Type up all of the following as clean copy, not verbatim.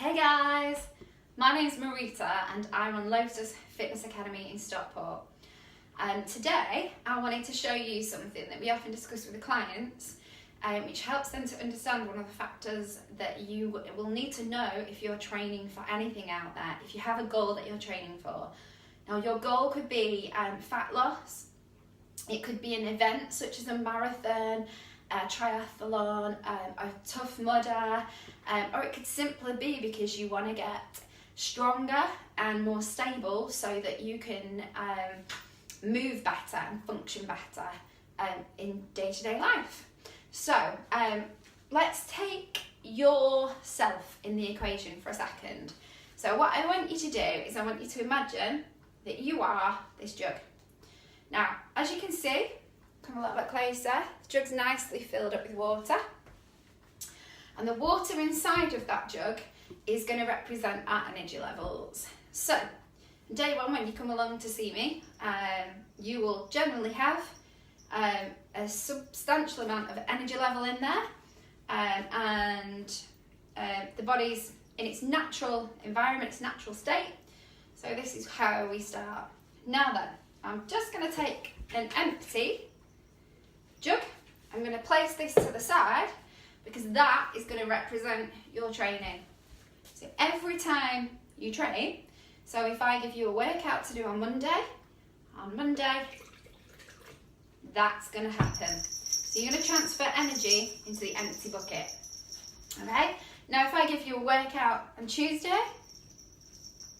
Hey guys, my name's Marita and I run Lotus Fitness Academy in Stockport. And today I wanted to show you something that we often discuss with the clients, which helps them to understand one of the factors that you will need to know if you're training for anything out there, if you have a goal that you're training for. Now your goal could be fat loss, it could be an event such as a marathon, a triathlon, a tough mudder, or it could simply be because you want to get stronger and more stable so that you can move better and function better in day-to-day life. So let's take yourself in the equation for a second. So what I want you to do is I want you to imagine that you are this jug. Now, as you can see, come a little bit closer, the jug's nicely filled up with water. And the water inside of that jug is going to represent our energy levels. So, day one when you come along to see me, you will generally have a substantial amount of energy level in there, and the body's in its natural environment, its natural state. So this is how we start. Now then, I'm just going to take an empty jug. I'm going to place this to the side because that is going to represent your training. So every time you train, so if I give you a workout to do on Monday, that's going to happen. So you're going to transfer energy into the empty bucket. Okay? Now if I give you a workout on Tuesday,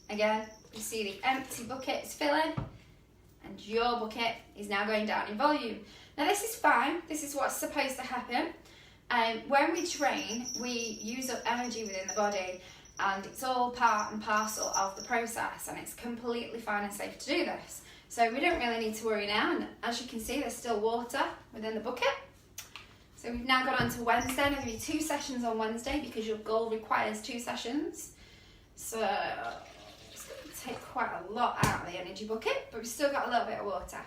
again, you see the empty bucket is filling and your bucket is now going down in volume. Now this is fine, this is what's supposed to happen. When we train, we use up energy within the body and it's all part and parcel of the process, and it's completely fine and safe to do this. So we don't really need to worry now, and as you can see there's still water within the bucket. So we've now got on to Wednesday. I'm going to do 2 sessions on Wednesday because your goal requires 2 sessions. So it's going to take quite a lot out of the energy bucket, but we've still got a little bit of water.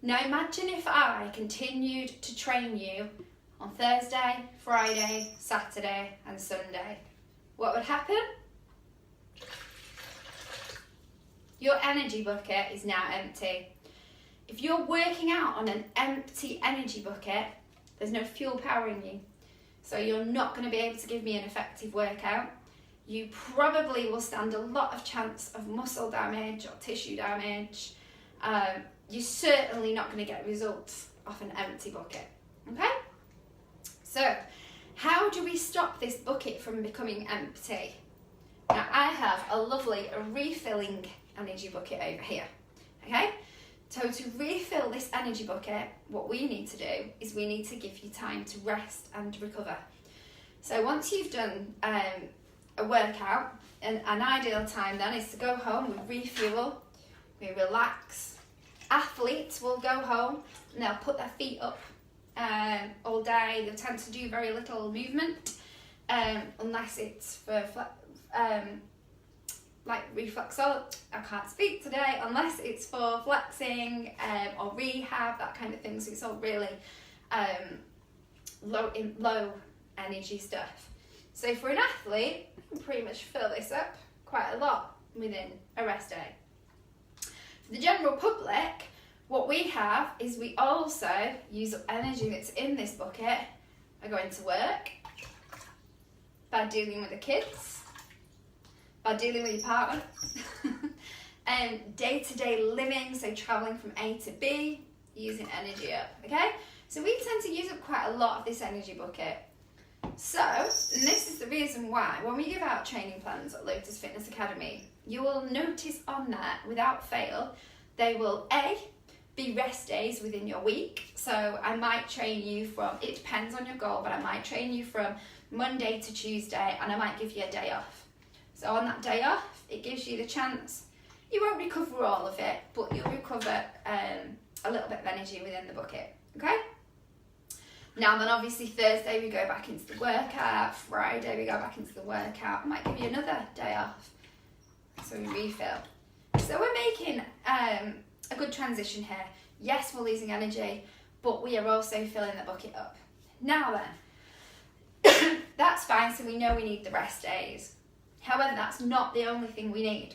Now imagine if I continued to train you on Thursday, Friday, Saturday and Sunday. What would happen? Your energy bucket is now empty. If you're working out on an empty energy bucket, there's no fuel powering you. So you're not going to be able to give me an effective workout. You probably will stand a lot of chance of muscle damage or tissue damage. You're certainly not going to get results off an empty bucket. Okay? So, how do we stop this bucket from becoming empty? Now, I have a lovely refilling energy bucket over here. Okay? So, to refill this energy bucket, what we need to do is we need to give you time to rest and recover. So, once you've done a workout, an ideal time then is to go home, we refuel, we relax. Athletes will go home and they'll put their feet up all day. They tend to do very little movement unless it's for like reflexology. I can't speak today, unless it's for flexing or rehab, that kind of thing. So it's all really low energy stuff. So for an athlete, you can pretty much fill this up quite a lot within a rest day. For the general public, what we have is we also use up energy that's in this bucket by going to work, by dealing with the kids, by dealing with your partner, and day-to-day living, so travelling from A to B, using energy up, okay? So we tend to use up quite a lot of this energy bucket. So, and this is the reason why, when we give out training plans at Lotus Fitness Academy, you will notice on there, without fail, they will A, be rest days within your week. So I might train you from, it depends on your goal, but I might train you from Monday to Tuesday and I might give you a day off. So on that day off, it gives you the chance, you won't recover all of it, but you'll recover a little bit of energy within the bucket, okay? Now then obviously Thursday we go back into the workout, Friday we go back into the workout, I might give you another day off, so we refill. So we're making a good transition here. Yes, we're losing energy, but we are also filling the bucket up. Now then, that's fine, so we know we need the rest days. However, that's not the only thing we need.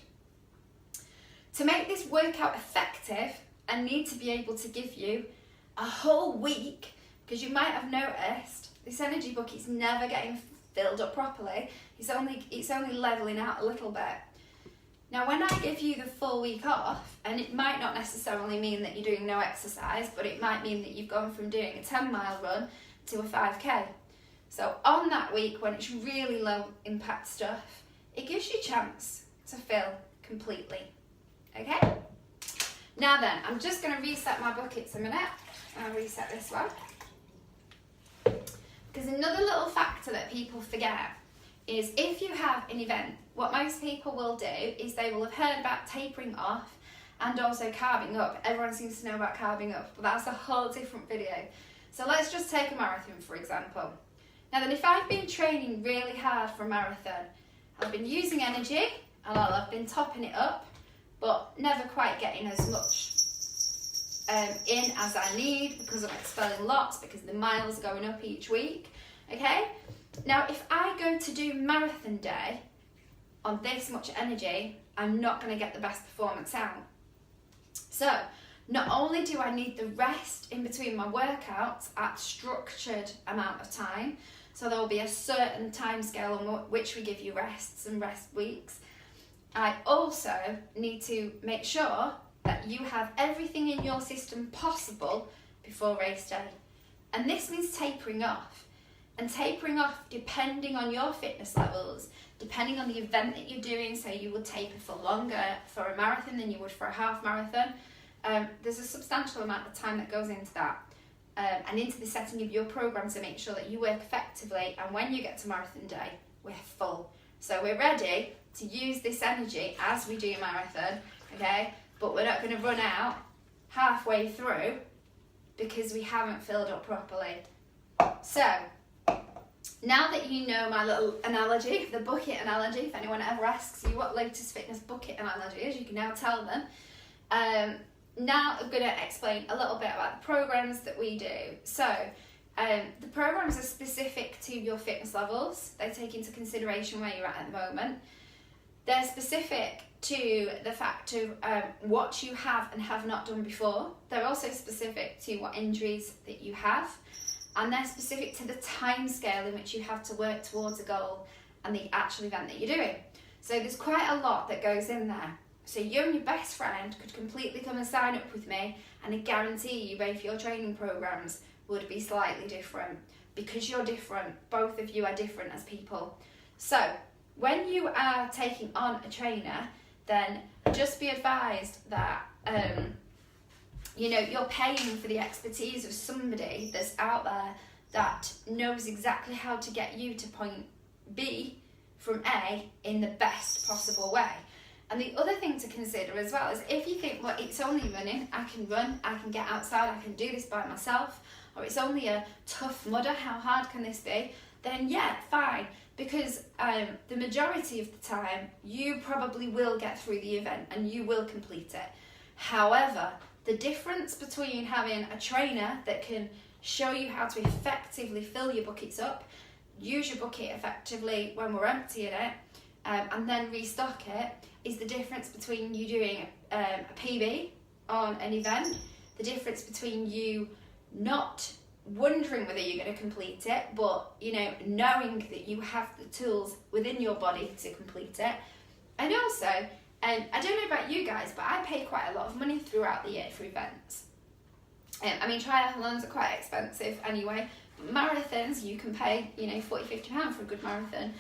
To make this workout effective, I need to be able to give you a whole week, because you might have noticed this energy bucket's never getting filled up properly. It's only leveling out a little bit. Now, when I give you the full week off, and it might not necessarily mean that you're doing no exercise, but it might mean that you've gone from doing a 10-mile run to a 5k. So on that week, when it's really low impact stuff, it gives you a chance to fill completely. Okay? Now then, I'm just going to reset my buckets a minute. I'll reset this one. Because another little factor that people forget is if you have an event, what most people will do is they will have heard about tapering off and also carving up. Everyone seems to know about carving up, but that's a whole different video. So let's just take a marathon, for example. Now then, if I've been training really hard for a marathon, I've been using energy, and I've been topping it up, but never quite getting as much in as I need, because I'm expelling lots, because the miles are going up each week, okay? Now, if I go to do marathon day on this much energy, I'm not going to get the best performance out. So, not only do I need the rest in between my workouts at structured amount of time, so there will be a certain time scale on which we give you rests and rest weeks, I also need to make sure that you have everything in your system possible before race day. And this means tapering off. And tapering off, depending on your fitness levels, depending on the event that you're doing, so you would taper for longer for a marathon than you would for a half marathon. There's a substantial amount of time that goes into that and into the setting of your program to make sure that you work effectively, and when you get to marathon day, we're full. So we're ready to use this energy as we do a marathon, okay? But we're not going to run out halfway through because we haven't filled up properly. So, now that you know my little analogy, the bucket analogy, if anyone ever asks you what Lotus Fitness bucket analogy is, you can now tell them. Now I'm going to explain a little bit about the programs that we do. So, the programs are specific to your fitness levels. They take into consideration where you're at the moment. They're specific to the fact of what you have and have not done before. They're also specific to what injuries that you have. And they're specific to the time scale in which you have to work towards a goal and the actual event that you're doing. So there's quite a lot that goes in there. So you and your best friend could completely come and sign up with me, and I guarantee you both your training programs would be slightly different, because you're different. Both of you are different as people. So when you are taking on a trainer, then just be advised that you're paying for the expertise of somebody that's out there that knows exactly how to get you to point B from A in the best possible way. And the other thing to consider as well is, if you think, well, it's only running, I can run, I can get outside, I can do this by myself, or it's only a tough mudder, how hard can this be? Then yeah, fine, because the majority of the time you probably will get through the event and you will complete it. However, the difference between having a trainer that can show you how to effectively fill your buckets up, use your bucket effectively when we're emptying it, and then restock it, is the difference between you doing a PB on an event, the difference between you not wondering whether you're going to complete it, but knowing that you have the tools within your body to complete it. And also, I don't know about you guys, but I pay quite a lot of money throughout the year for events. Triathlons are quite expensive anyway. Marathons, you can pay, £40, £50 for a good marathon.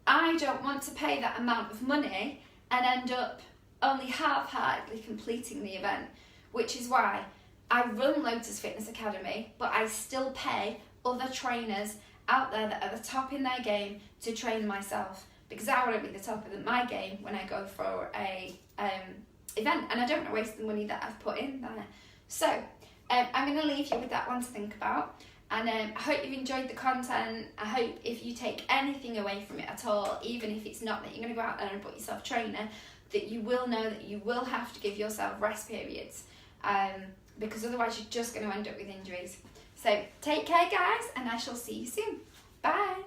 I don't want to pay that amount of money and end up only half-heartedly completing the event, which is why I run Lotus Fitness Academy, but I still pay other trainers out there that are the top in their game to train myself, because I want to be the top of my game when I go for a event, and I don't want to waste the money that I've put in there. So I'm going to leave you with that one to think about, and I hope you've enjoyed the content. I hope if you take anything away from it at all, even if it's not that you're going to go out there and put yourself a trainer, that you will know that you will have to give yourself rest periods, because otherwise you're just going to end up with injuries. So take care, guys, and I shall see you soon. Bye.